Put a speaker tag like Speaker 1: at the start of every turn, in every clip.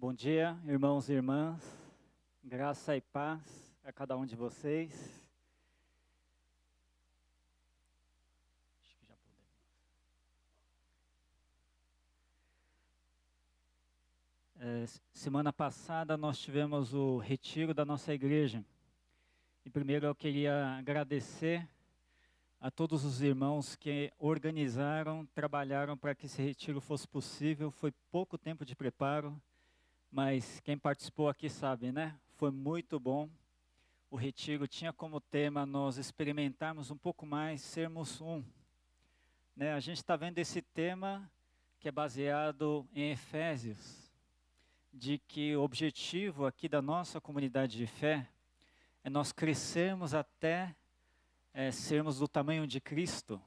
Speaker 1: Bom dia, irmãos e irmãs, graça e paz a cada um de vocês. Acho que já podemos. Semana passada nós tivemos o retiro da nossa igreja. E primeiro eu queria agradecer a todos os irmãos que organizaram, trabalharam para que esse retiro fosse possível. Foi pouco tempo de preparo, mas quem participou aqui sabe, né? Foi muito bom. O retiro tinha como tema nós experimentarmos um pouco mais, sermos um. Né? A gente está vendo esse tema que é baseado em Efésios, de que o objetivo aqui da nossa comunidade de fé é nós crescermos até sermos do tamanho de Cristo,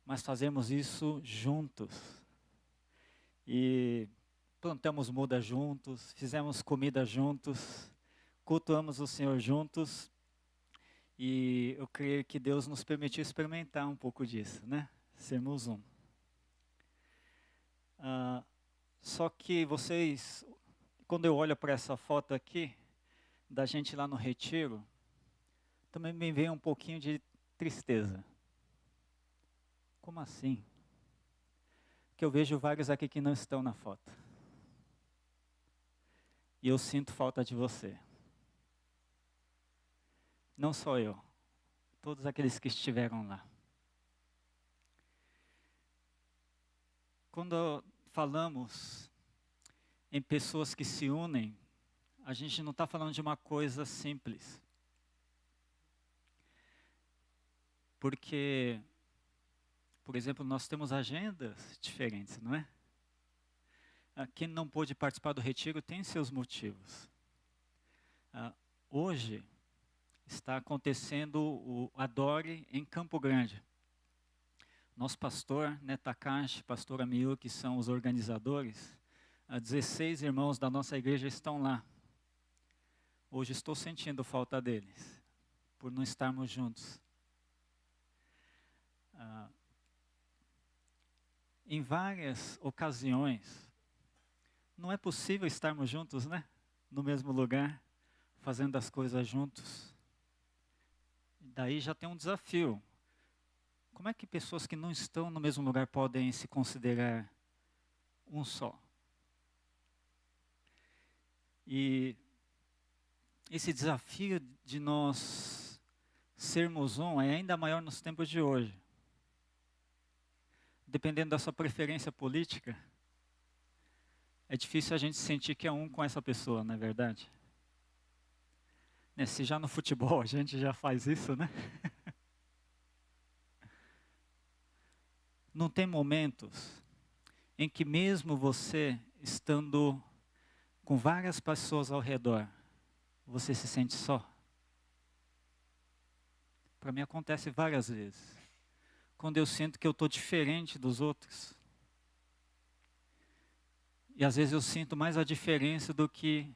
Speaker 1: mas fazemos isso juntos. E plantamos muda juntos, fizemos comida juntos, cultuamos o Senhor juntos. E eu creio que Deus nos permitiu experimentar um pouco disso, né? Sermos um. Só que vocês, quando eu olho para essa foto aqui, da gente lá no retiro, também me vem um pouquinho de tristeza. Como assim? Porque eu vejo vários aqui que não estão na foto. E eu sinto falta de você. Não só eu, todos aqueles que estiveram lá. Quando falamos em pessoas que se unem, a gente não está falando de uma coisa simples. Porque, por exemplo, nós temos agendas diferentes, não é? Quem não pôde participar do retiro tem seus motivos. Hoje está acontecendo o Adore em Campo Grande. Nosso pastor, Takashi, pastor Amiu, que são os organizadores, 16 irmãos da nossa igreja estão lá. Hoje estou sentindo falta deles, por não estarmos juntos. Em várias ocasiões, não é possível estarmos juntos, né? No mesmo lugar, fazendo as coisas juntos. Daí já tem um desafio. Como é que pessoas que não estão no mesmo lugar podem se considerar um só? E esse desafio de nós sermos um é ainda maior nos tempos de hoje. Dependendo da sua preferência política, é difícil a gente sentir que é um com essa pessoa, não é verdade? Se já no futebol a gente já faz isso, né? Não tem momentos em que mesmo você estando com várias pessoas ao redor, você se sente só? Para mim acontece várias vezes. Quando eu sinto que eu estou diferente dos outros. E às vezes eu sinto mais a diferença do que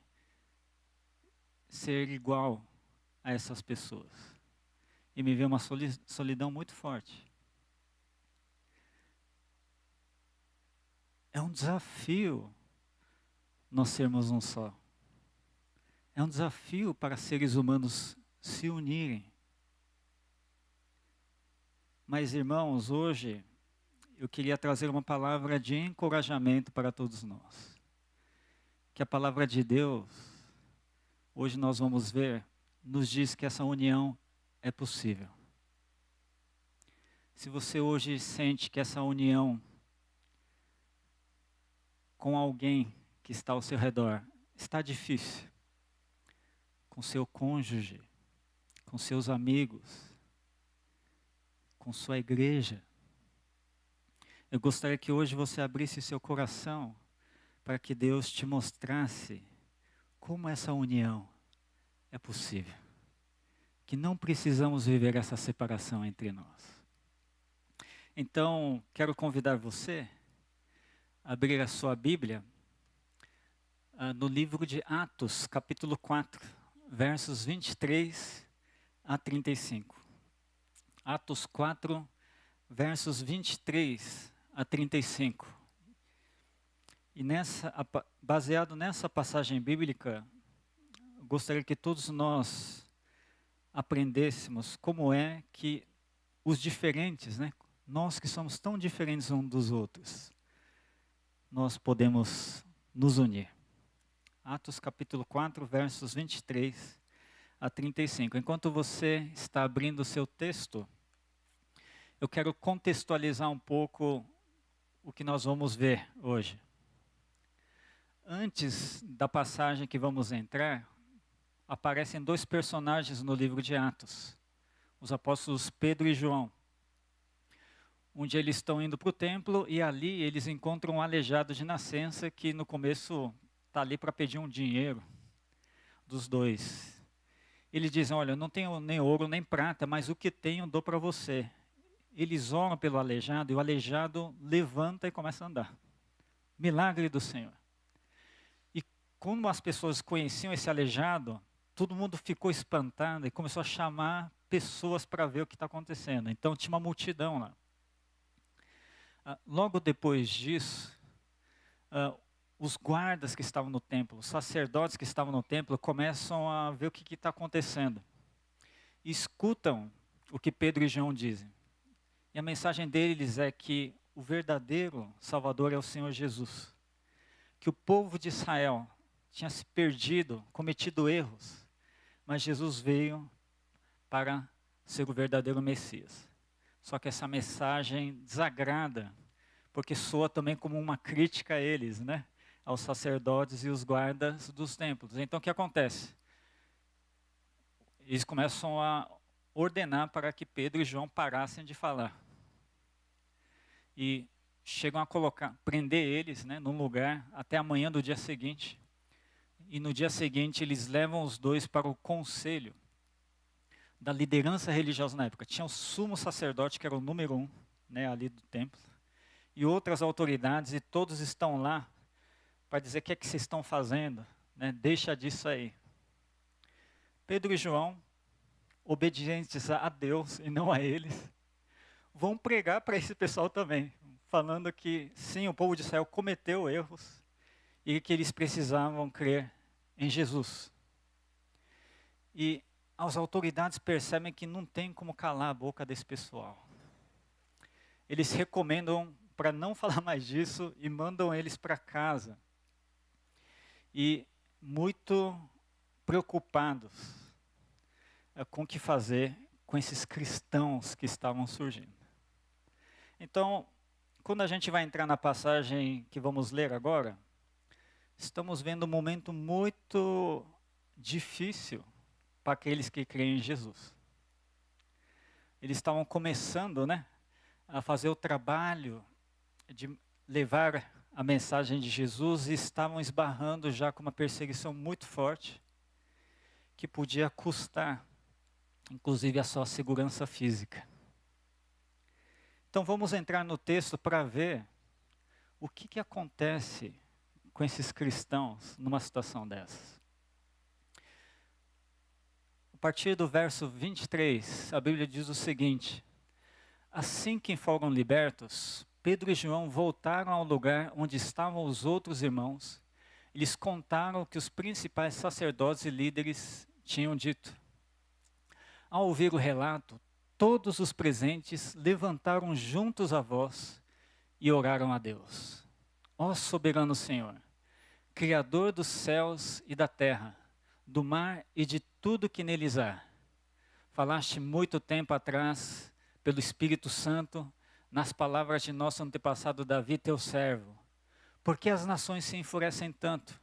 Speaker 1: ser igual a essas pessoas. E me vê uma solidão muito forte. É um desafio nós sermos um só. É um desafio para seres humanos se unirem. Mas, irmãos, hoje eu queria trazer uma palavra de encorajamento para todos nós. Que a palavra de Deus, hoje nós vamos ver, nos diz que essa união é possível. Se você hoje sente que essa união com alguém que está ao seu redor está difícil, com seu cônjuge, com seus amigos, com sua igreja, eu gostaria que hoje você abrisse seu coração para que Deus te mostrasse como essa união é possível. Que não precisamos viver essa separação entre nós. Então, quero convidar você a abrir a sua Bíblia no livro de Atos, capítulo 4, versos 23 a 35. Atos 4, versos 23 a 35. E baseado nessa passagem bíblica, gostaria que todos nós aprendêssemos como é que os diferentes, né, nós que somos tão diferentes uns dos outros, nós podemos nos unir. Atos capítulo 4, versos 23 a 35. Enquanto você está abrindo o seu texto, eu quero contextualizar um pouco o que nós vamos ver hoje. Antes da passagem que vamos entrar, aparecem dois personagens no livro de Atos, os apóstolos Pedro e João. Um dia eles estão indo para o templo e ali eles encontram um aleijado de nascença que no começo está ali para pedir um dinheiro dos dois. Eles dizem, olha, eu não tenho nem ouro nem prata, mas o que tenho dou para você. Eles oram pelo aleijado e o aleijado levanta e começa a andar. Milagre do Senhor. E como as pessoas conheciam esse aleijado, todo mundo ficou espantado e começou a chamar pessoas para ver o que está acontecendo. Então tinha uma multidão lá. Logo depois disso, os guardas que estavam no templo, os sacerdotes que estavam no templo, começam a ver o que está acontecendo. E escutam o que Pedro e João dizem. E a mensagem deles é que o verdadeiro Salvador é o Senhor Jesus. Que o povo de Israel tinha se perdido, cometido erros, mas Jesus veio para ser o verdadeiro Messias. Só que essa mensagem desagrada, porque soa também como uma crítica a eles, né? Aos sacerdotes e os guardas dos templos. Então o que acontece? Eles começam a ordenar para que Pedro e João parassem de falar. E chegam a prender eles, né, num lugar até amanhã do dia seguinte. E no dia seguinte eles levam os dois para o conselho da liderança religiosa na época. Tinha o sumo sacerdote, que era o número 1, né, ali do templo, e outras autoridades, e todos estão lá para dizer o que é que vocês estão fazendo, né, deixa disso aí. Pedro e João, obedientes a Deus e não a eles, vão pregar para esse pessoal também, falando que sim, o povo de Israel cometeu erros e que eles precisavam crer em Jesus. E as autoridades percebem que não tem como calar a boca desse pessoal. Eles recomendam para não falar mais disso e mandam eles para casa. E muito preocupados com o que fazer com esses cristãos que estavam surgindo. Então, quando a gente vai entrar na passagem que vamos ler agora, estamos vendo um momento muito difícil para aqueles que creem em Jesus. Eles estavam começando, né, a fazer o trabalho de levar a mensagem de Jesus e estavam esbarrando já com uma perseguição muito forte que podia custar, inclusive, a sua segurança física. Então vamos entrar no texto para ver o que acontece com esses cristãos numa situação dessas. A partir do verso 23, a Bíblia diz o seguinte: assim que foram libertos, Pedro e João voltaram ao lugar onde estavam os outros irmãos. Eles contaram o que os principais sacerdotes e líderes tinham dito. Ao ouvir o relato, todos os presentes levantaram juntos a voz e oraram a Deus. Ó soberano Senhor, Criador dos céus e da terra, do mar e de tudo que neles há, falaste muito tempo atrás, pelo Espírito Santo, nas palavras de nosso antepassado Davi, teu servo. Por que as nações se enfurecem tanto?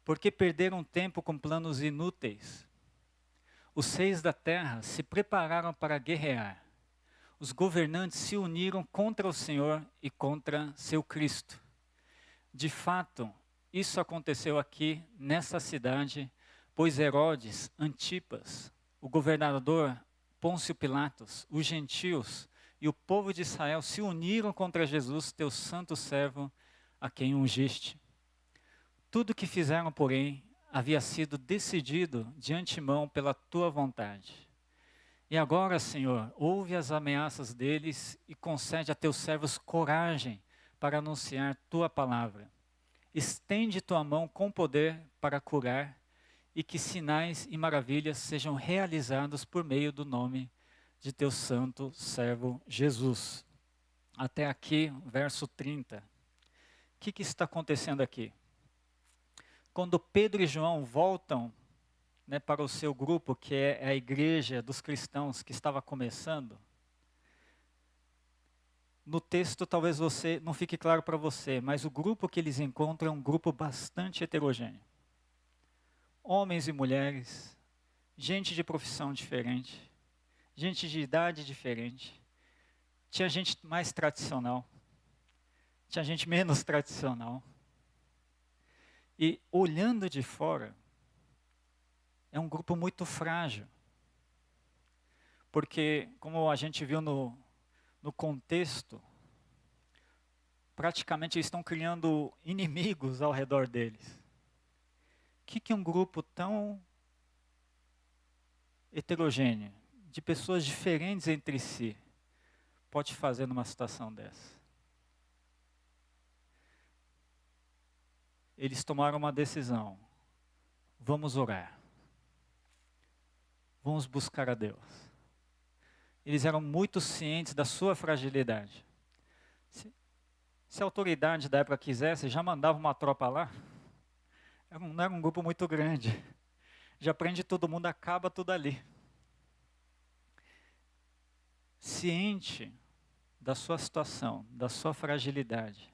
Speaker 1: Por que perderam tempo com planos inúteis? Os reis da terra se prepararam para guerrear. Os governantes se uniram contra o Senhor e contra seu Cristo. De fato, isso aconteceu aqui, nessa cidade, pois Herodes Antipas, o governador Pôncio Pilatos, os gentios e o povo de Israel se uniram contra Jesus, teu santo servo, a quem ungiste. Tudo o que fizeram, porém, havia sido decidido de antemão pela tua vontade. E agora, Senhor, ouve as ameaças deles e concede a teus servos coragem para anunciar tua palavra. estende tua mão com poder para curar, e que sinais e maravilhas sejam realizados por meio do nome de teu santo servo Jesus. Até aqui, verso 30. O que está acontecendo aqui? Quando Pedro e João voltam, né, para o seu grupo, que é a igreja dos cristãos que estava começando, no texto talvez você não fique claro para você, mas o grupo que eles encontram é um grupo bastante heterogêneo. Homens e mulheres, gente de profissão diferente, gente de idade diferente. Tinha gente mais tradicional, tinha gente menos tradicional. E olhando de fora, é um grupo muito frágil. Porque, como a gente viu no contexto, praticamente eles estão criando inimigos ao redor deles. O que um grupo tão heterogêneo, de pessoas diferentes entre si, pode fazer numa situação dessa? Eles tomaram uma decisão. Vamos orar. Vamos buscar a Deus. Eles eram muito cientes da sua fragilidade. Se a autoridade da época quisesse, já mandava uma tropa lá. Não era um grupo muito grande. Já prende todo mundo, acaba tudo ali. Ciente da sua situação, da sua fragilidade,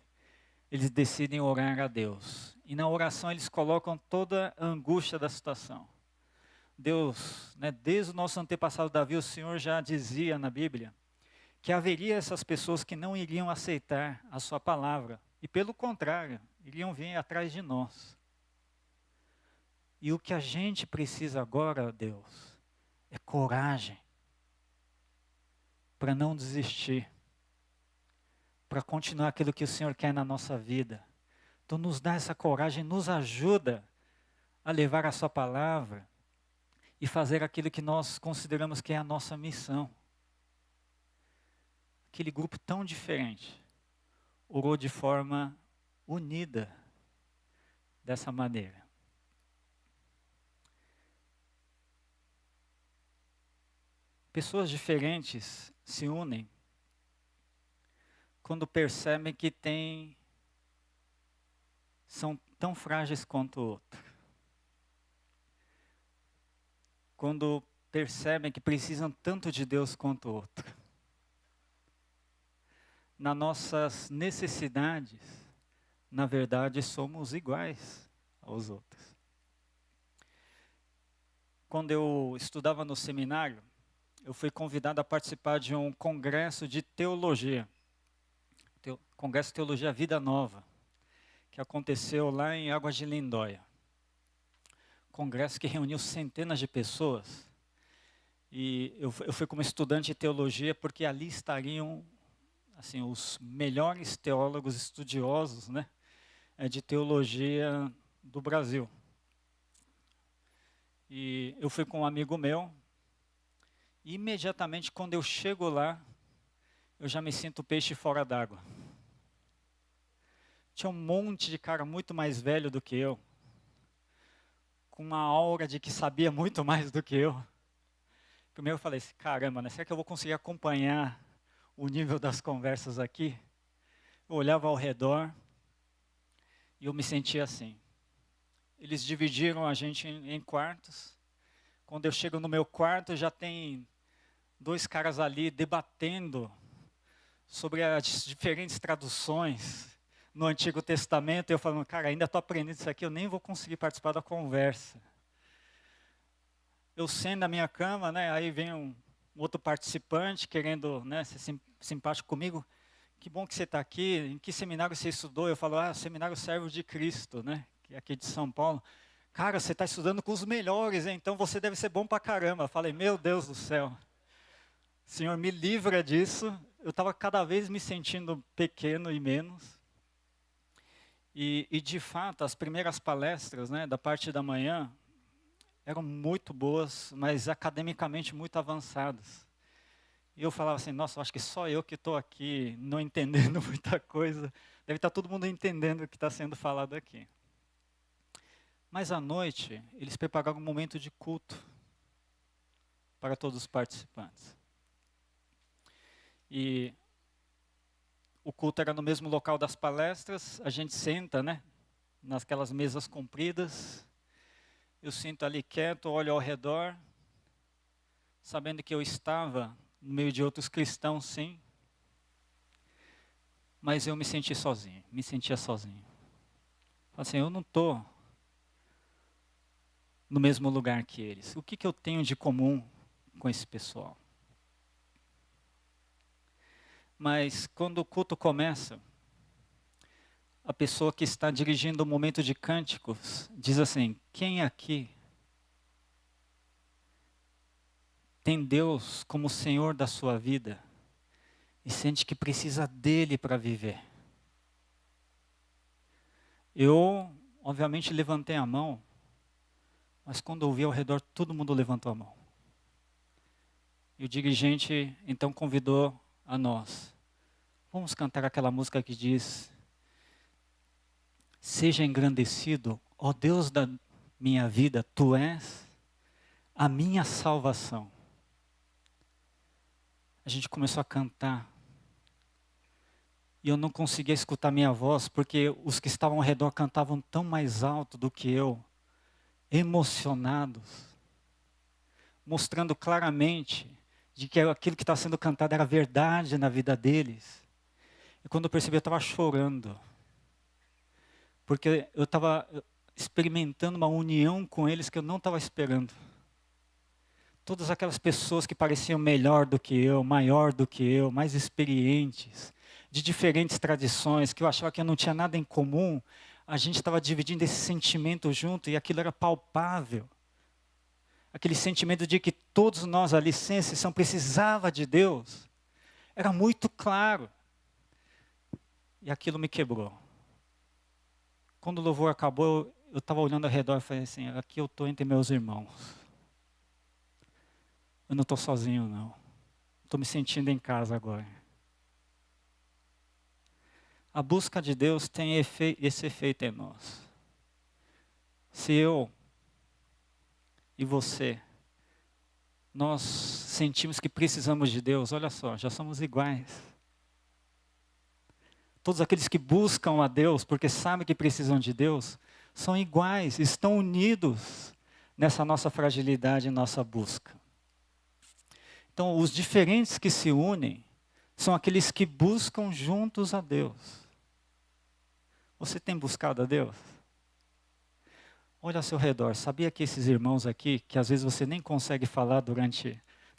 Speaker 1: eles decidem orar a Deus. E na oração eles colocam toda a angústia da situação. Deus, né, desde o nosso antepassado Davi, o Senhor já dizia na Bíblia que haveria essas pessoas que não iriam aceitar a sua palavra. E pelo contrário, iriam vir atrás de nós. E o que a gente precisa agora, Deus, é coragem para não desistir, para continuar aquilo que o Senhor quer na nossa vida. Então nos dá essa coragem, nos ajuda a levar a sua palavra e fazer aquilo que nós consideramos que é a nossa missão. Aquele grupo tão diferente orou de forma unida dessa maneira. Pessoas diferentes se unem quando percebem que são tão frágeis quanto o outro. Quando percebem que precisam tanto de Deus quanto o outro. Nas nossas necessidades, na verdade, somos iguais aos outros. Quando eu estudava no seminário, eu fui convidado a participar de um congresso de teologia. Congresso de Teologia Vida Nova, que aconteceu lá em Águas de Lindóia. Congresso que reuniu centenas de pessoas. E eu fui como estudante de teologia porque ali estariam assim, os melhores teólogos estudiosos, né, de teologia do Brasil. E eu fui com um amigo meu, e imediatamente quando eu chego lá, eu já me sinto peixe fora d'água. Tinha um monte de cara muito mais velho do que eu, com uma aura de que sabia muito mais do que eu. Primeiro eu falei assim, caramba, né, será que eu vou conseguir acompanhar o nível das conversas aqui? Eu olhava ao redor e eu me sentia assim. Eles dividiram a gente em quartos. Quando eu chego no meu quarto, já tem 2 caras ali debatendo sobre as diferentes traduções no Antigo Testamento. Eu falando, cara, ainda estou aprendendo isso aqui, eu nem vou conseguir participar da conversa. Eu sento na minha cama, né, aí vem um outro participante querendo, né, ser simpático comigo. Que bom que você está aqui, em que seminário você estudou? Eu falo, Seminário Servo de Cristo, né, que é aqui de São Paulo. Cara, você está estudando com os melhores, hein? Então você deve ser bom pra caramba. Eu falei, meu Deus do céu. Senhor, me livra disso. Eu estava cada vez me sentindo pequeno e menos. E de fato, as primeiras palestras, né, da parte da manhã, eram muito boas, mas academicamente muito avançadas. E eu falava assim, nossa, eu acho que só eu que estou aqui não entendendo muita coisa. Deve estar todo mundo entendendo o que está sendo falado aqui. Mas à noite, eles prepararam um momento de culto para todos os participantes. E o culto era no mesmo local das palestras, a gente senta, né, naquelas mesas compridas. Eu sinto ali quieto, olho ao redor, sabendo que eu estava no meio de outros cristãos, sim. Mas eu me sentia sozinho. Falei assim, eu não estou no mesmo lugar que eles. O que eu tenho de comum com esse pessoal? Mas quando o culto começa, a pessoa que está dirigindo o momento de cânticos diz assim, quem aqui tem Deus como Senhor da sua vida e sente que precisa dele para viver? Eu, obviamente, levantei a mão, mas quando eu vi ao redor, todo mundo levantou a mão. E o dirigente, então, convidou a nós. Vamos cantar aquela música que diz, seja engrandecido, ó Deus da minha vida, Tu és a minha salvação. A gente começou a cantar. E eu não conseguia escutar minha voz, porque os que estavam ao redor cantavam tão mais alto do que eu, emocionados, mostrando claramente de que aquilo que está sendo cantado era verdade na vida deles. E quando eu percebi, eu estava chorando, porque eu estava experimentando uma união com eles que eu não estava esperando. Todas aquelas pessoas que pareciam melhor do que eu, maior do que eu, mais experientes, de diferentes tradições, que eu achava que eu não tinha nada em comum, a gente estava dividindo esse sentimento junto e aquilo era palpável. Aquele sentimento de que todos nós ali, sem exceção, precisava de Deus. Era muito claro. E aquilo me quebrou. Quando o louvor acabou, eu estava olhando ao redor e falei assim, aqui eu estou entre meus irmãos. Eu não estou sozinho, não. Estou me sentindo em casa agora. A busca de Deus tem esse efeito em nós. Se eu e você, nós sentimos que precisamos de Deus, olha só, já somos iguais. Todos aqueles que buscam a Deus, porque sabem que precisam de Deus, são iguais, estão unidos nessa nossa fragilidade, nossa busca. Então, os diferentes que se unem, são aqueles que buscam juntos a Deus. Você tem buscado a Deus? Olha ao seu redor, sabia que esses irmãos aqui, que às vezes você nem consegue falar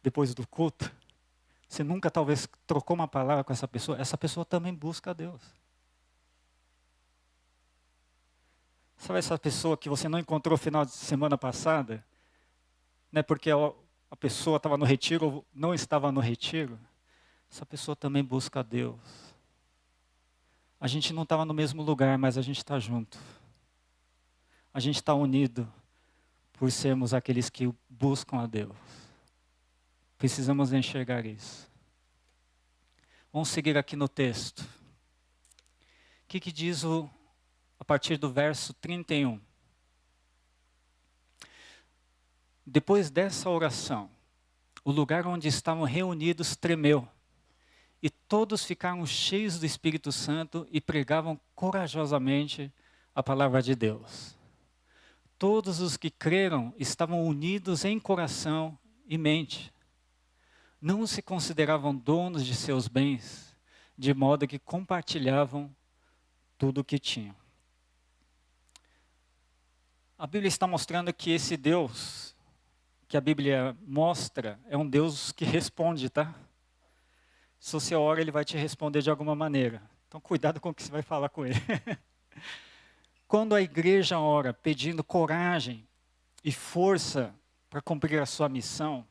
Speaker 1: depois do culto, você nunca talvez trocou uma palavra com essa pessoa também busca a Deus. Sabe essa pessoa que você não encontrou no final de semana passada, né, porque a pessoa estava no retiro ou não estava no retiro? Essa pessoa também busca a Deus. A gente não estava no mesmo lugar, mas a gente está junto. A gente está unido por sermos aqueles que buscam a Deus. Precisamos enxergar isso. Vamos seguir aqui no texto. O que diz a partir do verso 31? Depois dessa oração, o lugar onde estavam reunidos tremeu. E todos ficaram cheios do Espírito Santo e pregavam corajosamente a palavra de Deus. Todos os que creram estavam unidos em coração e mente. Não se consideravam donos de seus bens, de modo que compartilhavam tudo o que tinham. A Bíblia está mostrando que esse Deus, que a Bíblia mostra, é um Deus que responde, tá? Se você ora, Ele vai te responder de alguma maneira. Então, cuidado com o que você vai falar com Ele. Quando a igreja ora pedindo coragem e força para cumprir a sua missão,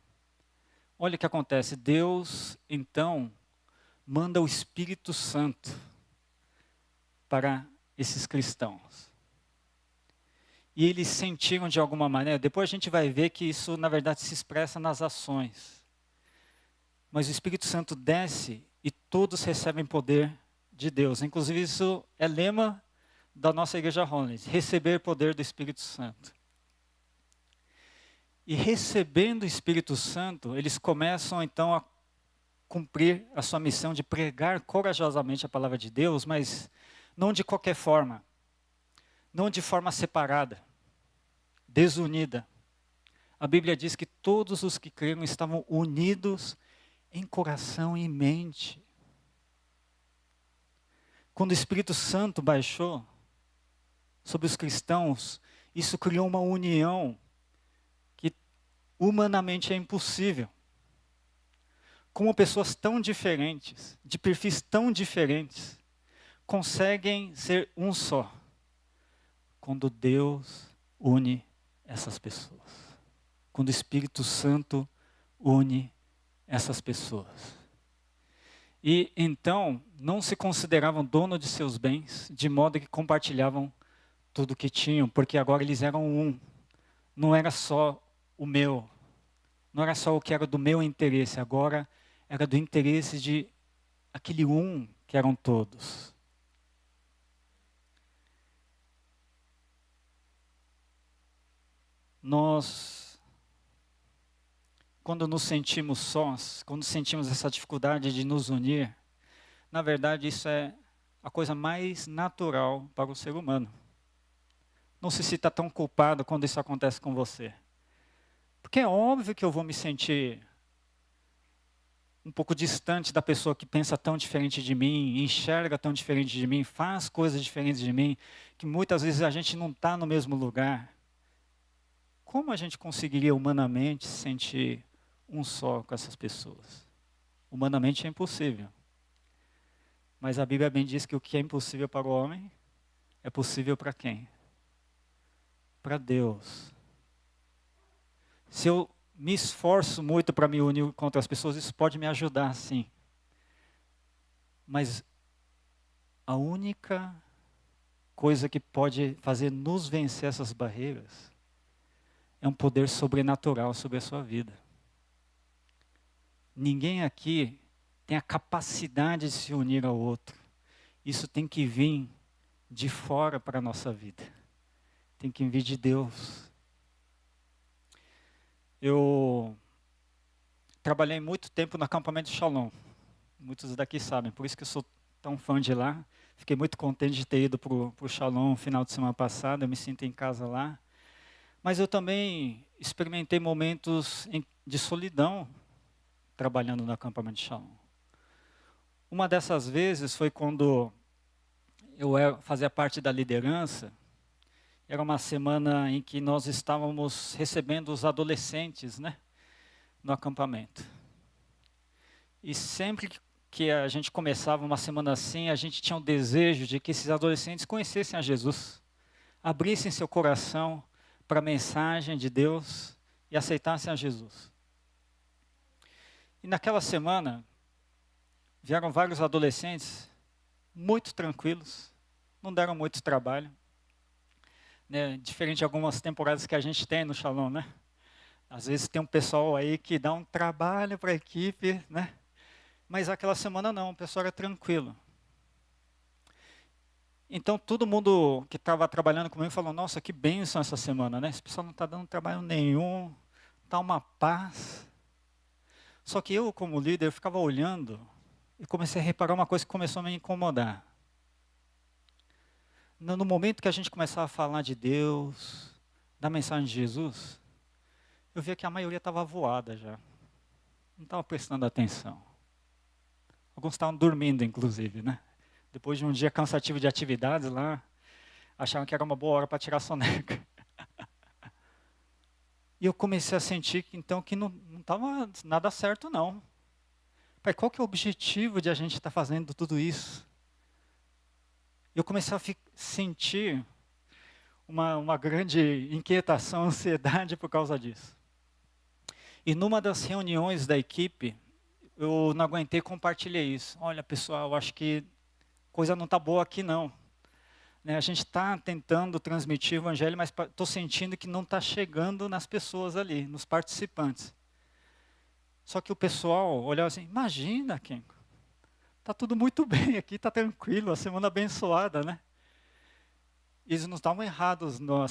Speaker 1: olha o que acontece. Deus, então, manda o Espírito Santo para esses cristãos. E eles sentiram de alguma maneira, depois a gente vai ver que isso, na verdade, se expressa nas ações. mas o Espírito Santo desce e todos recebem poder de Deus. Inclusive isso é lema da nossa igreja Holiness, receber poder do Espírito Santo. E recebendo o Espírito Santo, eles começam então a cumprir a sua missão de pregar corajosamente a palavra de Deus, mas não de qualquer forma, não de forma separada, desunida. A Bíblia diz que todos os que creram estavam unidos em coração e mente. Quando o Espírito Santo baixou sobre os cristãos, isso criou uma união que humanamente é impossível. Como pessoas tão diferentes, de perfis tão diferentes, conseguem ser um só, quando Deus une essas pessoas. Quando o Espírito Santo une essas pessoas. E então, não se consideravam dono de seus bens, de modo que compartilhavam tudo o que tinham, porque agora eles eram um. Não era só o meu, não era só o que era do meu interesse, agora era do interesse de aquele um que eram todos. Nós, quando nos sentimos sós, quando sentimos essa dificuldade de nos unir, na verdade isso é a coisa mais natural para o ser humano. Não se sinta tão culpado quando isso acontece com você. Porque é óbvio que eu vou me sentir um pouco distante da pessoa que pensa tão diferente de mim, enxerga tão diferente de mim, faz coisas diferentes de mim, que muitas vezes a gente não está no mesmo lugar. Como a gente conseguiria humanamente se sentir um só com essas pessoas? Humanamente é impossível. Mas a Bíblia bem diz que o que é impossível para o homem, é possível para quem? Para Deus. Se eu me esforço muito para me unir com outras pessoas, isso pode me ajudar, sim. Mas a única coisa que pode fazer nos vencer essas barreiras é um poder sobrenatural sobre a sua vida. Ninguém aqui tem a capacidade de se unir ao outro. Isso tem que vir de fora para a nossa vida. Tem que vir de Deus. Eu trabalhei muito tempo no acampamento de Shalom. Muitos daqui sabem, por isso que eu sou tão fã de lá. Fiquei muito contente de ter ido para o Shalom no final de semana passada, eu me sinto em casa lá. Mas eu também experimentei momentos de solidão trabalhando no acampamento de Shalom. Uma dessas vezes foi quando eu fazia parte da liderança. Era uma semana em que nós estávamos recebendo os adolescentes, né, no acampamento. E sempre que a gente começava uma semana assim, a gente tinha o desejo de que esses adolescentes conhecessem a Jesus, abrissem seu coração para a mensagem de Deus e aceitassem a Jesus. E naquela semana, vieram vários adolescentes, muito tranquilos, não deram muito trabalho. Né, diferente de algumas temporadas que a gente tem no Shalom, né? Às vezes tem um pessoal aí que dá um trabalho para a equipe, né? Mas aquela semana não, o pessoal era tranquilo. Então todo mundo que estava trabalhando comigo falou, nossa, que bênção essa semana, né? Esse pessoal não está dando trabalho nenhum, está uma paz. Só que eu, como líder, eu ficava olhando e comecei a reparar uma coisa que começou a me incomodar. No momento que a gente começava a falar de Deus, da mensagem de Jesus, eu via que a maioria estava voada já. Não estava prestando atenção. Alguns estavam dormindo, inclusive, né? Depois de um dia cansativo de atividades lá, achavam que era uma boa hora para tirar a soneca. E eu comecei a sentir que então que não estava nada certo, não. Pai, qual que é o objetivo de a gente estar fazendo tudo isso? Eu comecei a sentir uma grande inquietação, ansiedade por causa disso. E numa das reuniões da equipe, eu não aguentei e compartilhei isso. Olha, pessoal, acho que coisa não está boa aqui, não. Né, a gente está tentando transmitir o evangelho, mas estou sentindo que não está chegando nas pessoas ali, nos participantes. Só que o pessoal olhava assim, imagina, Kenko, está tudo muito bem aqui, está tranquilo, a semana abençoada, né? Eles não estavam errados no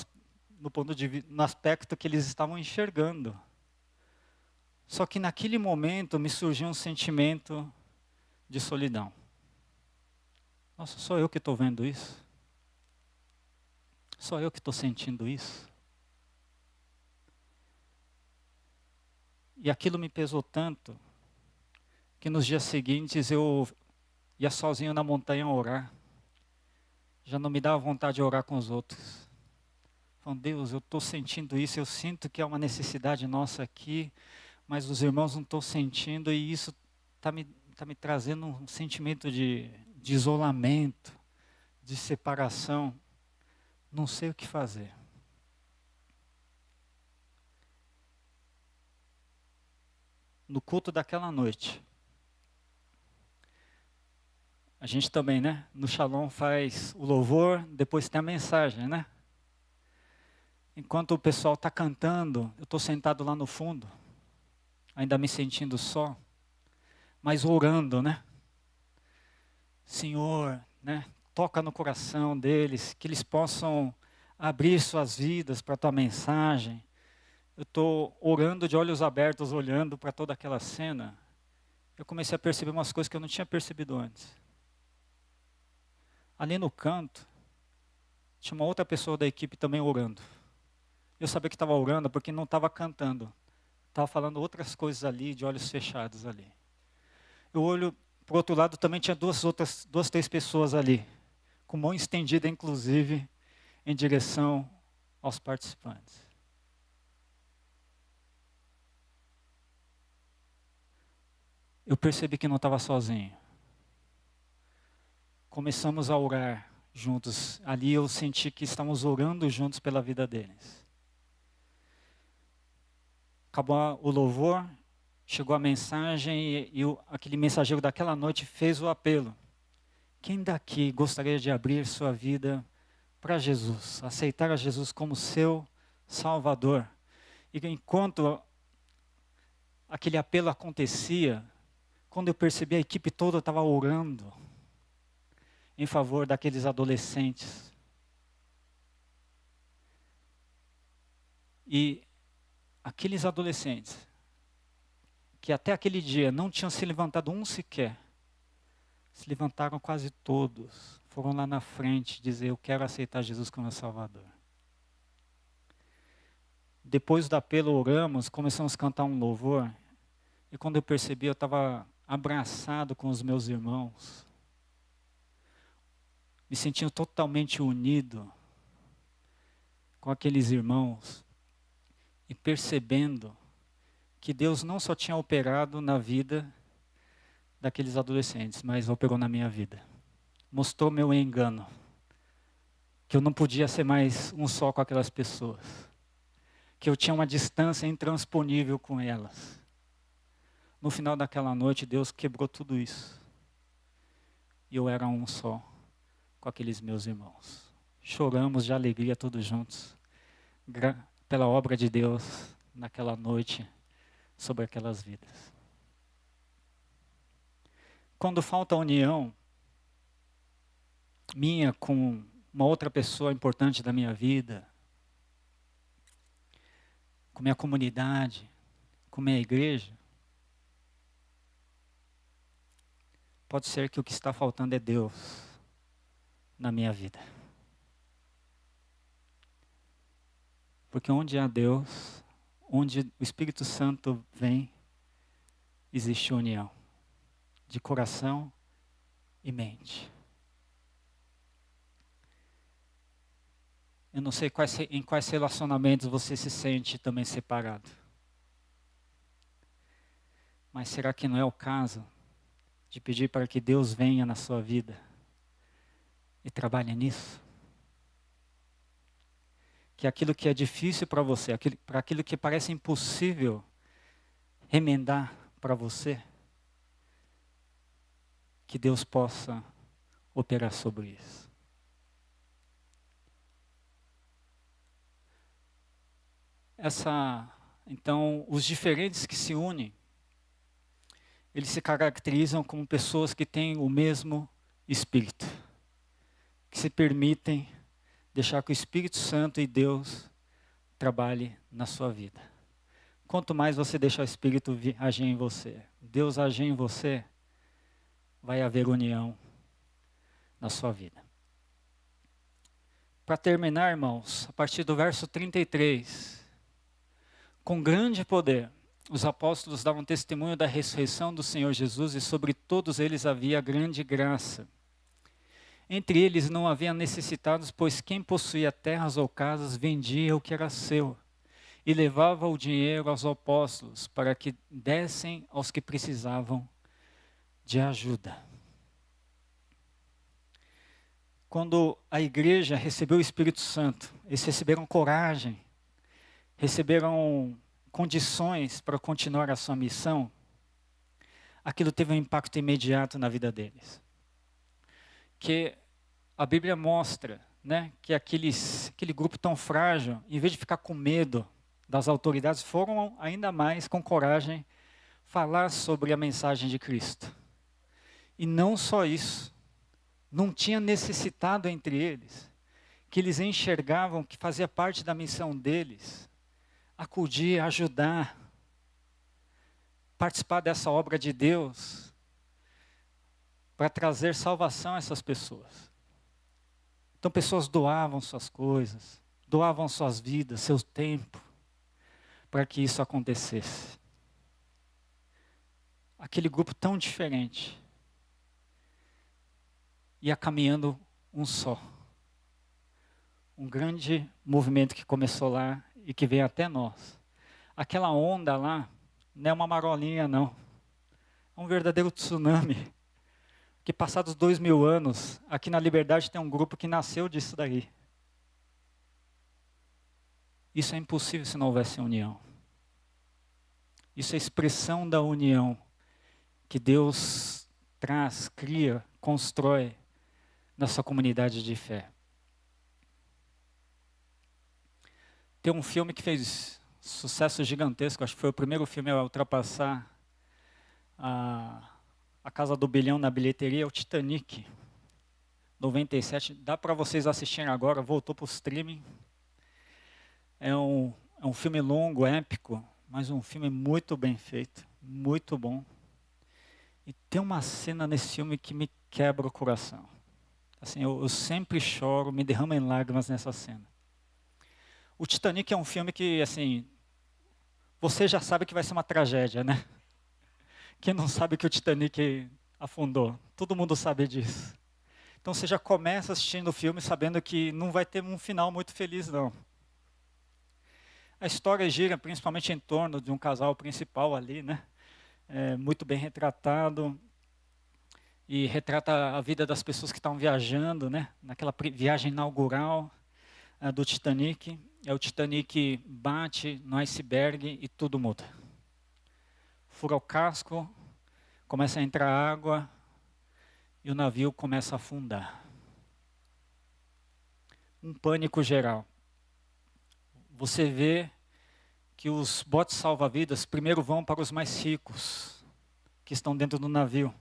Speaker 1: ponto no aspecto que eles estavam enxergando. Só que naquele momento me surgiu um sentimento de solidão. Nossa, sou eu que estou vendo isso? Sou eu que estou sentindo isso? E aquilo me pesou tanto, que nos dias seguintes eu ia sozinho na montanha orar. Já não me dava vontade de orar com os outros. Falando, Deus, eu estou sentindo isso, eu sinto que é uma necessidade nossa aqui, mas os irmãos não estão sentindo e isso tá me trazendo um sentimento de isolamento, de separação. Não sei o que fazer. No culto daquela noite, a gente também, né? No Shalom faz o louvor, depois tem a mensagem, né? Enquanto o pessoal está cantando, eu estou sentado lá no fundo, ainda me sentindo só, mas orando, né? Senhor, né? Toca no coração deles, que eles possam abrir suas vidas para a tua mensagem. Eu estou orando de olhos abertos, olhando para toda aquela cena. Eu comecei a perceber umas coisas que eu não tinha percebido antes. Ali no canto, tinha uma outra pessoa da equipe também orando. Eu sabia que estava orando porque não estava cantando. Estava falando outras coisas ali, de olhos fechados ali. Eu olho para o outro lado, também tinha duas, três pessoas ali, com mão estendida, inclusive, em direção aos participantes. Eu percebi que não estava sozinho. Começamos a orar juntos. Ali eu senti que estávamos orando juntos pela vida deles. Acabou o louvor, chegou a mensagem e aquele mensageiro daquela noite fez o apelo. Quem daqui gostaria de abrir sua vida para Jesus, aceitar a Jesus como seu Salvador? E enquanto aquele apelo acontecia, quando eu percebi a equipe toda estava orando em favor daqueles adolescentes. E aqueles adolescentes, que até aquele dia não tinham se levantado um sequer, se levantaram quase todos, foram lá na frente dizer, eu quero aceitar Jesus como meu Salvador. Depois do apelo oramos, começamos a cantar um louvor, e quando eu percebi, eu estava abraçado com os meus irmãos, me sentindo totalmente unido com aqueles irmãos, e percebendo que Deus não só tinha operado na vida daqueles adolescentes, mas operou na minha vida. Mostrou meu engano, que eu não podia ser mais um só com aquelas pessoas, que eu tinha uma distância intransponível com elas. No final daquela noite, Deus quebrou tudo isso. E eu era um só com aqueles meus irmãos. Choramos de alegria todos juntos, pela obra de Deus naquela noite, sobre aquelas vidas. Quando falta a união minha com uma outra pessoa importante da minha vida, com minha comunidade, com minha igreja, pode ser que o que está faltando é Deus na minha vida. Porque onde há Deus, onde o Espírito Santo vem, existe união de coração e mente. Eu não sei em quais relacionamentos você se sente também separado. Mas será que não é o caso de pedir para que Deus venha na sua vida e trabalhe nisso? Que aquilo que é difícil para você, para aquilo que parece impossível remendar para você, que Deus possa operar sobre isso. Então, os diferentes que se unem eles se caracterizam como pessoas que têm o mesmo Espírito, que se permitem deixar que o Espírito Santo e Deus trabalhe na sua vida. Quanto mais você deixar o Espírito agir em você, Deus agir em você, vai haver união na sua vida. Para terminar, irmãos, a partir do verso 33, com grande poder, os apóstolos davam testemunho da ressurreição do Senhor Jesus e sobre todos eles havia grande graça. Entre eles não havia necessitados, pois quem possuía terras ou casas vendia o que era seu e levava o dinheiro aos apóstolos para que dessem aos que precisavam de ajuda. Quando a igreja recebeu o Espírito Santo, eles receberam coragem, receberam condições para continuar a sua missão, aquilo teve um impacto imediato na vida deles. Que a Bíblia mostra, né, que aquele grupo tão frágil, em vez de ficar com medo das autoridades, foram ainda mais com coragem falar sobre a mensagem de Cristo. E não só isso, não tinha necessitado entre eles, que eles enxergavam que fazia parte da missão deles, acudir, ajudar, participar dessa obra de Deus, para trazer salvação a essas pessoas. Então pessoas doavam suas coisas, doavam suas vidas, seu tempo, para que isso acontecesse. Aquele grupo tão diferente ia caminhando um só. Um grande movimento que começou lá e que veio até nós. Aquela onda lá não é uma marolinha, não. É um verdadeiro tsunami. Que passados 2000 anos, aqui na Liberdade tem um grupo que nasceu disso daí. Isso é impossível se não houvesse união. Isso é expressão da união que Deus traz, cria, constrói na sua comunidade de fé. Tem um filme que fez sucesso gigantesco, acho que foi o primeiro filme a ultrapassar a casa do bilhão na bilheteria, o Titanic, 97. Dá para vocês assistirem agora, voltou para o streaming. É um filme longo, épico, mas um filme muito bem feito, muito bom. E tem uma cena nesse filme que me quebra o coração. Assim, eu sempre choro, me derramo em lágrimas nessa cena. O Titanic é um filme que, assim, você já sabe que vai ser uma tragédia, né? Quem não sabe que o Titanic afundou? Todo mundo sabe disso. Então você já começa assistindo o filme sabendo que não vai ter um final muito feliz, não. A história gira principalmente em torno de um casal principal ali, né? Muito bem retratado. E retrata a vida das pessoas que estão viajando, né? Naquela viagem inaugural do Titanic. O Titanic bate no iceberg e tudo muda. Fura o casco, começa a entrar água e o navio começa a afundar. Um pânico geral. Você vê que os botes salva-vidas primeiro vão para os mais ricos, que estão dentro do navio.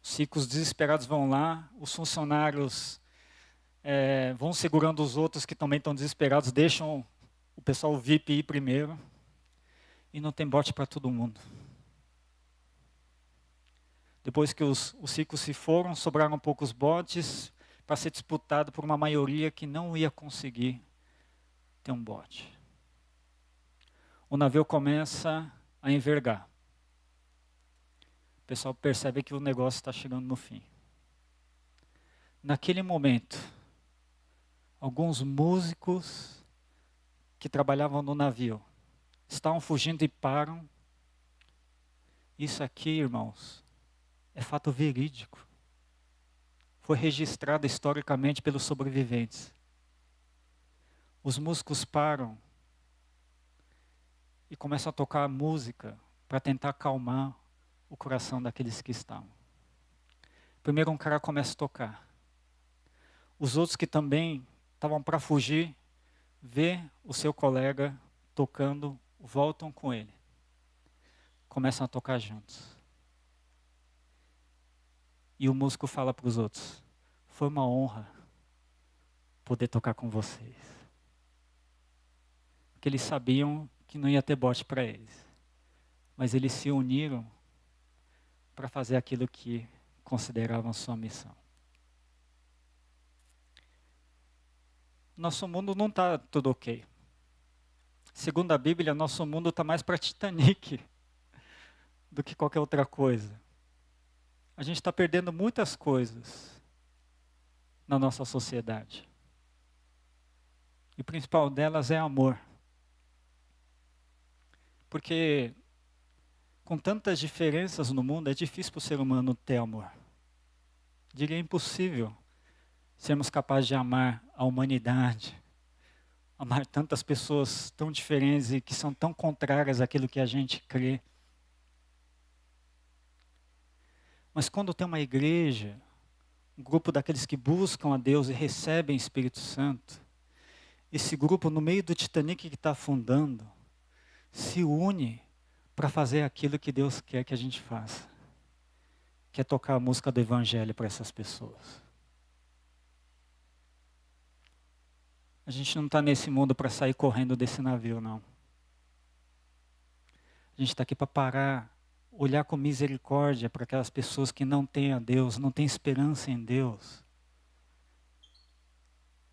Speaker 1: Os ricos desesperados vão lá, os funcionários vão segurando os outros que também estão desesperados, deixam o pessoal VIP ir primeiro, e não tem bote para todo mundo. Depois que os ricos se foram, sobraram poucos botes para ser disputado por uma maioria que não ia conseguir ter um bote. O navio começa a envergar. O pessoal percebe que o negócio está chegando no fim. Naquele momento, alguns músicos que trabalhavam no navio estavam fugindo e param. Isso aqui, irmãos, é fato verídico. Foi registrado historicamente pelos sobreviventes. Os músicos param e começam a tocar música para tentar acalmar o coração daqueles que estavam. Primeiro um cara começa a tocar. Os outros que também estavam para fugir, vê o seu colega tocando, voltam com ele. Começam a tocar juntos. E o músico fala para os outros: foi uma honra poder tocar com vocês. Porque eles sabiam que não ia ter bote para eles. Mas eles se uniram para fazer aquilo que consideravam sua missão. Nosso mundo não está tudo ok. Segundo a Bíblia, nosso mundo está mais para Titanic do que qualquer outra coisa. A gente está perdendo muitas coisas na nossa sociedade. E o principal delas é amor. Porque com tantas diferenças no mundo, é difícil para o ser humano ter amor. Diria impossível sermos capazes de amar a humanidade, amar tantas pessoas tão diferentes e que são tão contrárias àquilo que a gente crê. Mas quando tem uma igreja, um grupo daqueles que buscam a Deus e recebem o Espírito Santo, esse grupo no meio do Titanic que está afundando, se une para fazer aquilo que Deus quer que a gente faça, que é tocar a música do Evangelho para essas pessoas. A gente não está nesse mundo para sair correndo desse navio, não. A gente está aqui para parar, olhar com misericórdia para aquelas pessoas que não têm a Deus, não têm esperança em Deus.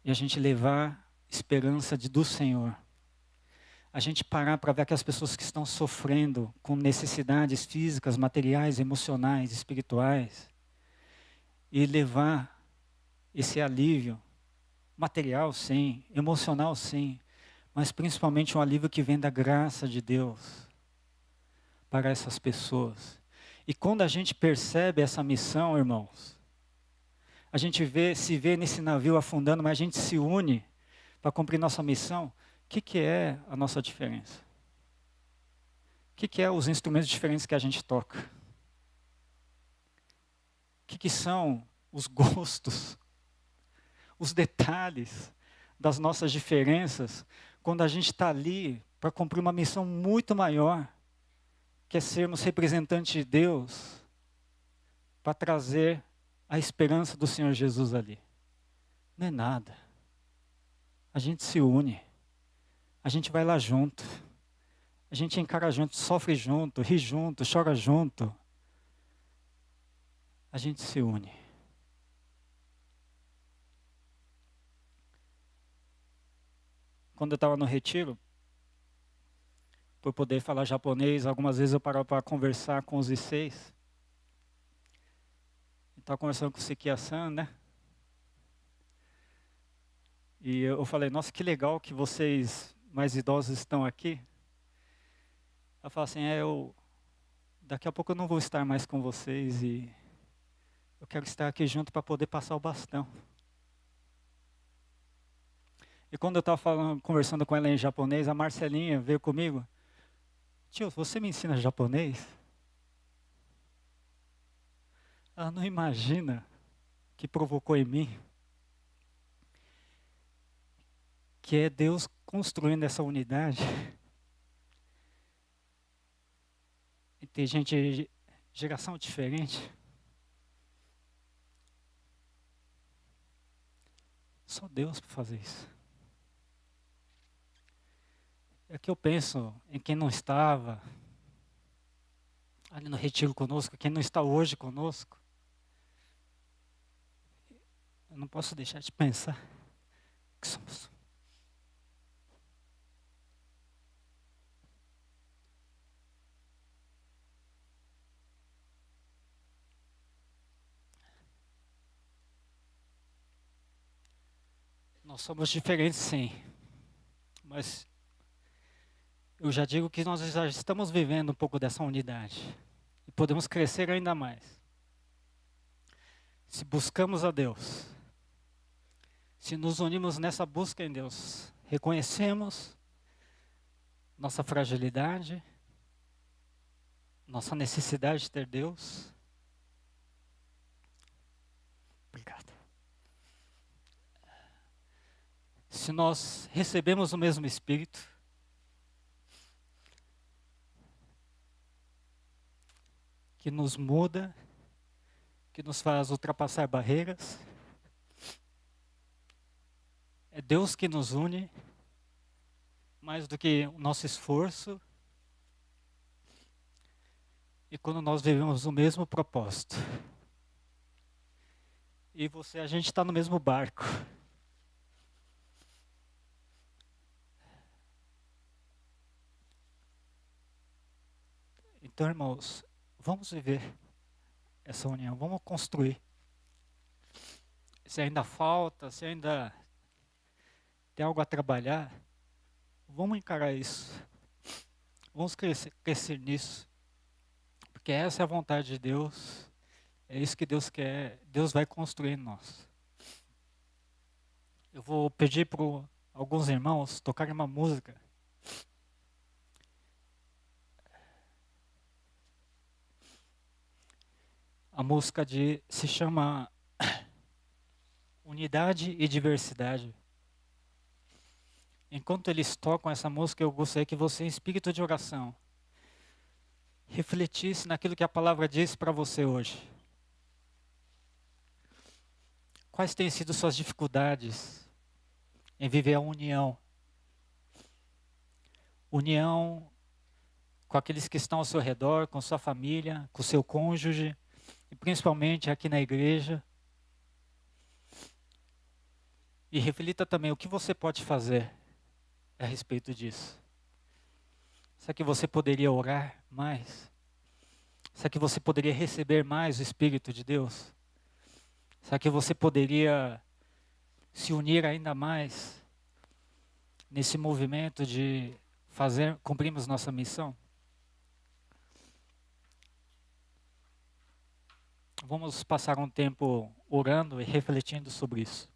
Speaker 1: E a gente levar esperança do Senhor. A gente parar para ver aquelas pessoas que estão sofrendo com necessidades físicas, materiais, emocionais, espirituais. E levar esse alívio, material sim, emocional sim, mas principalmente um alívio que vem da graça de Deus para essas pessoas. E quando a gente percebe essa missão, irmãos, a gente se vê nesse navio afundando, mas a gente se une para cumprir nossa missão. O que é a nossa diferença? O que é os instrumentos diferentes que a gente toca? O que são os gostos, os detalhes das nossas diferenças, quando a gente está ali para cumprir uma missão muito maior, que é sermos representantes de Deus, para trazer a esperança do Senhor Jesus ali. Não é nada. A gente se une. A gente vai lá junto. A gente encara junto, sofre junto, ri junto, chora junto. A gente se une. Quando eu estava no retiro, por poder falar japonês, algumas vezes eu parava para conversar com os Iseis. Estava conversando com o Sikia-san, né? E eu falei, nossa, que legal que vocês mais idosos estão aqui. Ela falou assim, daqui a pouco eu não vou estar mais com vocês e eu quero estar aqui junto para poder passar o bastão. E quando eu estava conversando com ela em japonês, a Marcelinha veio comigo. Tio, você me ensina japonês? Ela não imagina que provocou em mim. Que é Deus construindo essa unidade. E tem gente, geração diferente. Só Deus para fazer isso. É que eu penso em quem não estava ali no retiro conosco, quem não está hoje conosco. Eu não posso deixar de pensar que somos. Nós somos diferentes, sim. Mas eu já digo que nós já estamos vivendo um pouco dessa unidade. E podemos crescer ainda mais. Se buscamos a Deus. Se nos unimos nessa busca em Deus. Reconhecemos nossa fragilidade. Nossa necessidade de ter Deus. Obrigado. Se nós recebemos o mesmo Espírito, que nos muda, que nos faz ultrapassar barreiras. É Deus que nos une, mais do que o nosso esforço. E quando nós vivemos o mesmo propósito. E você, a gente está no mesmo barco. Então, irmãos, vamos viver essa união, vamos construir. Se ainda falta, se ainda tem algo a trabalhar, vamos encarar isso. Vamos crescer nisso. Porque essa é a vontade de Deus. É isso que Deus quer. Deus vai construir em nós. Eu vou pedir para alguns irmãos tocarem uma música. A música se chama Unidade e Diversidade. Enquanto eles tocam essa música, eu gostaria que você, em espírito de oração, refletisse naquilo que a palavra diz para você hoje. Quais têm sido suas dificuldades em viver a união? União com aqueles que estão ao seu redor, com sua família, com seu cônjuge, e principalmente aqui na igreja. E reflita também o que você pode fazer a respeito disso. Será que você poderia orar mais? Será que você poderia receber mais o Espírito de Deus? Será que você poderia se unir ainda mais nesse movimento de cumprirmos nossa missão? Vamos passar um tempo orando e refletindo sobre isso.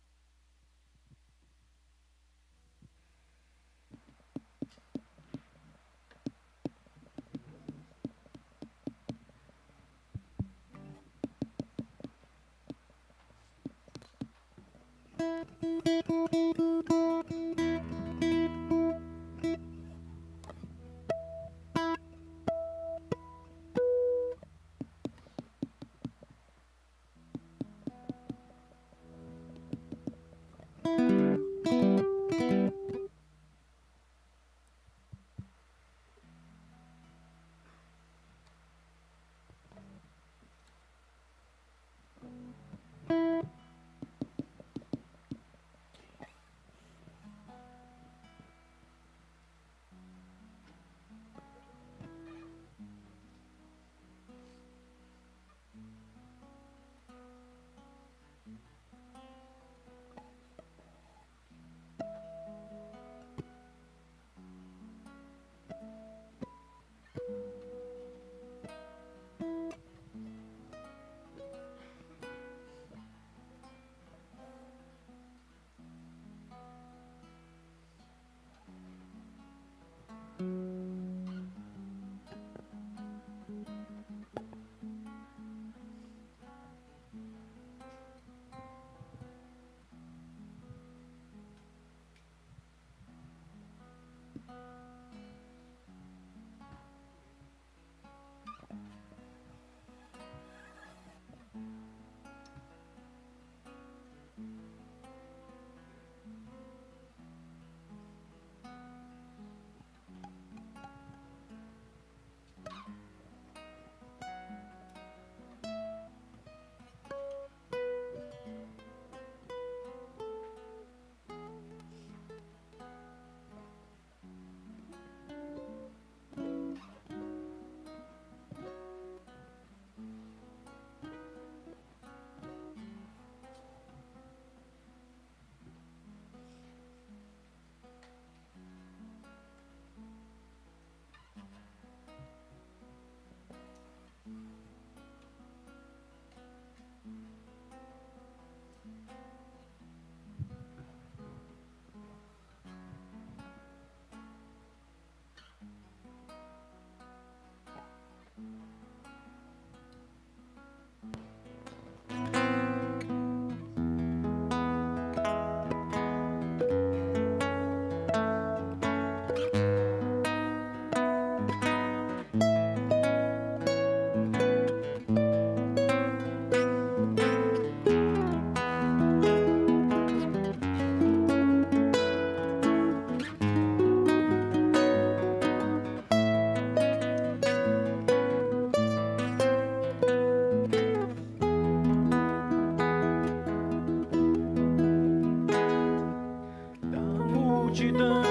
Speaker 2: multidão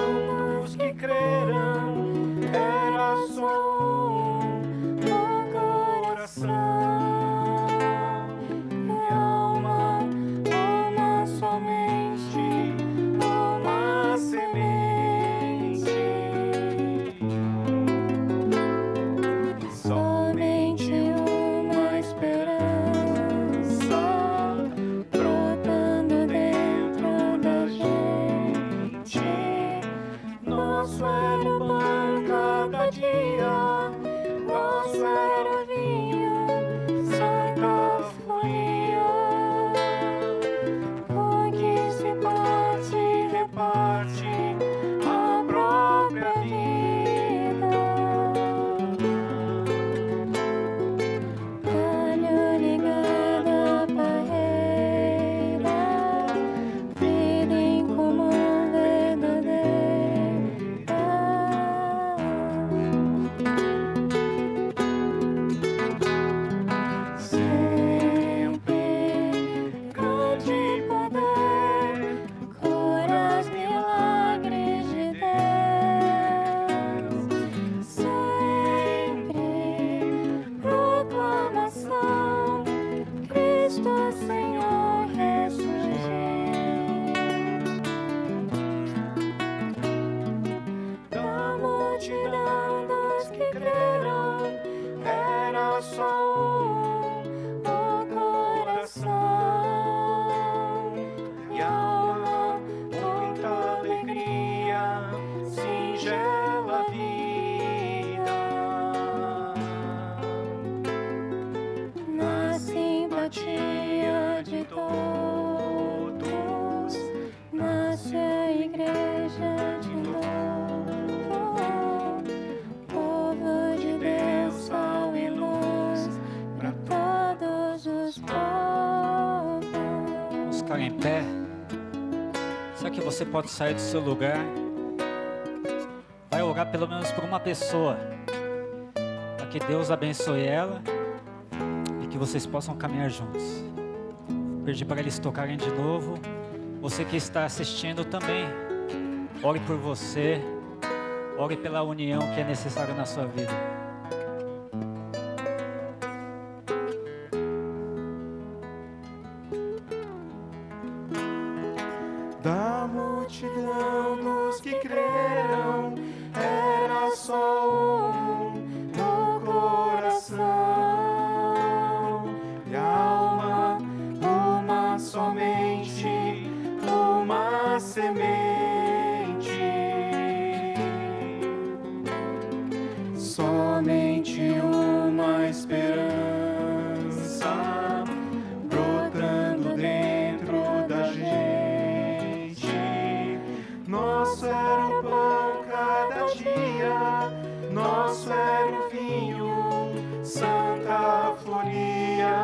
Speaker 2: dos que creram, era só um coração.
Speaker 1: Em pé. Será que você pode sair do seu lugar? Vai orar pelo menos por uma pessoa, para que Deus abençoe ela e que vocês possam caminhar juntos. Pedir para eles tocarem de novo. Você que está assistindo também, ore por você, ore pela união que é necessária na sua vida.
Speaker 2: Da multidão dos que creram, era só um no coração, e alma, uma somente, uma semente, somente uma esperança brotando dentro da gente. Nosso era o pão cada dia, nosso era o vinho, Santa Floria.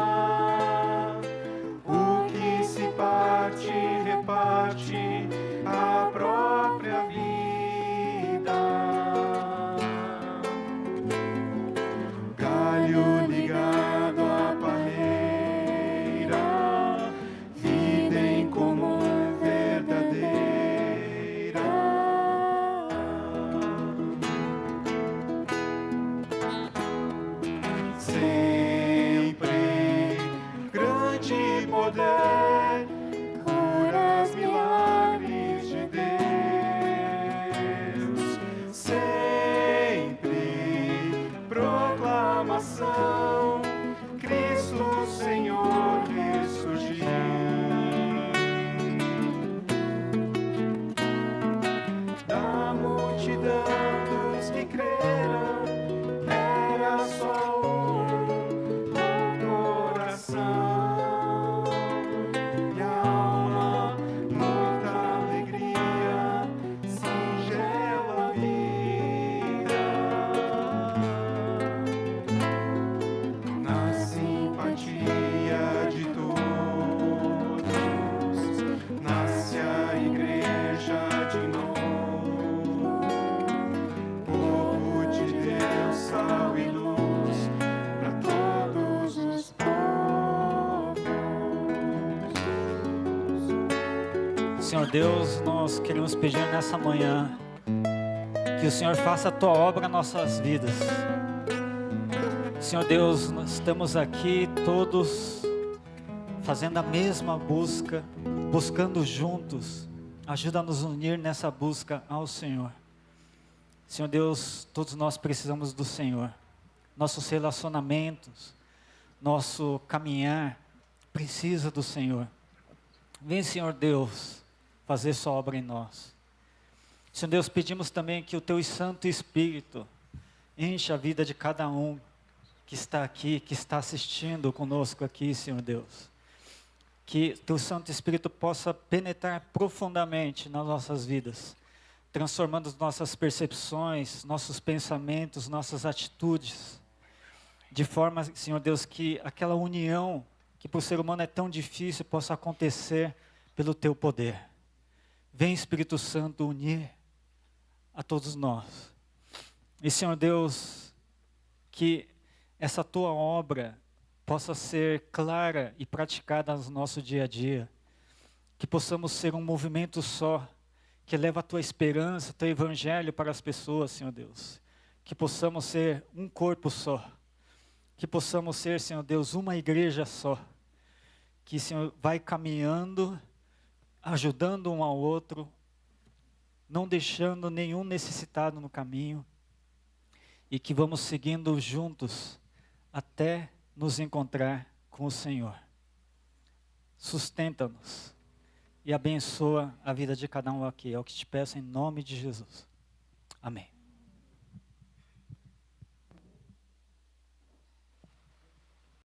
Speaker 2: O que se parte, reparte a própria vida. Galho ligado à palheira, vida em comum verdadeira. Sempre grande poder, curas, milagres de Deus. Sempre proclamação, Cristo Senhor ressurgiu. Da multidão dos que creram, era só um coração, e alma, muita alegria, singela vida. Na simpatia de todos, nasce a igreja de novo.
Speaker 1: Senhor Deus, nós queremos pedir nessa manhã que o Senhor faça a Tua obra em nossas vidas. Senhor Deus, nós estamos aqui todos fazendo a mesma busca, buscando juntos. Ajuda a nos unir nessa busca ao Senhor. Senhor Deus, todos nós precisamos do Senhor. Nossos relacionamentos, nosso caminhar precisa do Senhor. Vem, Senhor Deus, fazer sua obra em nós. Senhor Deus, pedimos também que o Teu Santo Espírito encha a vida de cada um que está aqui, que está assistindo conosco aqui, Senhor Deus. Que Teu Santo Espírito possa penetrar profundamente nas nossas vidas, transformando as nossas percepções, nossos pensamentos, nossas atitudes, de forma, Senhor Deus, que aquela união que para o ser humano é tão difícil possa acontecer pelo Teu poder. Vem, Espírito Santo, unir a todos nós. E, Senhor Deus, que essa Tua obra possa ser clara e praticada no nosso dia a dia. Que possamos ser um movimento só, que leva a Tua esperança, Teu Evangelho para as pessoas, Senhor Deus. Que possamos ser um corpo só. Que possamos ser, Senhor Deus, uma igreja só. Que, Senhor, vai caminhando, ajudando um ao outro, não deixando nenhum necessitado no caminho. E que vamos seguindo juntos até nos encontrar com o Senhor. Sustenta-nos e abençoa a vida de cada um aqui. É o que te peço em nome de Jesus. Amém.